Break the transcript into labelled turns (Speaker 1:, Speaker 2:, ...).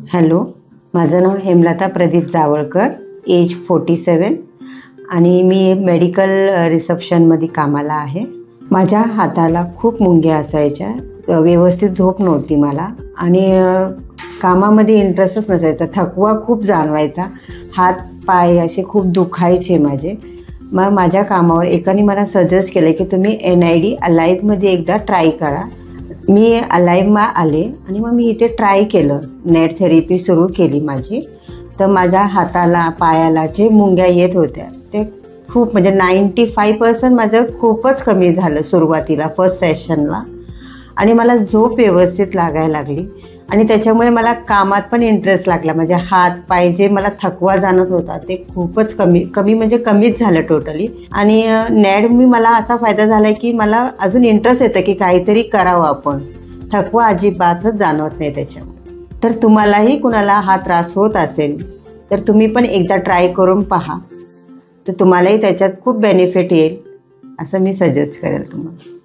Speaker 1: Hello, माझं नाव Hemlata Pradeep Jawalkar, age 47 आणि मी medical रिसेप्शनमध्ये कामाला आहे. माझ्या हाताला खूप मुंग्या असायच्या, व्यवस्थित झोप नव्हती मला आणि कामामध्ये इंटरेस्टच नसायचा. थकवा खूप जाणवायचा, हात पाय असे खूप दुखायचे माझे. मग माझ्या कामावर एकाने मला सजेस्ट केलं की तुम्ही NID अलाइव्हमध्ये एकदा ट्राय करा. मी अलाइव्हमा आले आणि मग मी इथे ट्राय केलं, नेट थेरपी सुरू केली माझी. तर माझ्या हाताला पायाला जे मुंग्या येत होत्या ते खूप म्हणजे 95% माझं खूपच कमी झालं सुरुवातीला फर्स्ट सेशनला. आणि मला झोप व्यवस्थित लागायला लागली आणि त्याच्यामुळे मला कामात पण इंटरेस्ट लागला. माझे हात पाय जे मला थकवा जाणत होता ते खूपच कमी म्हणजे कमीच झालं टोटली. आणि नॅडमी मला असा फायदा झाला की मला अजून इंटरेस्ट येतं की काहीतरी करावं आपण. थकवा अजिबातच जाणवत नाही त्याच्यामुळे. तर तुम्हालाही कुणाला हा त्रास होत असेल तर तुम्ही पण एकदा ट्राय करून पहा, तर तुम्हालाही त्याच्यात खूप बेनिफिट येईल असं मी सजेस्ट करेल तुम्हाला.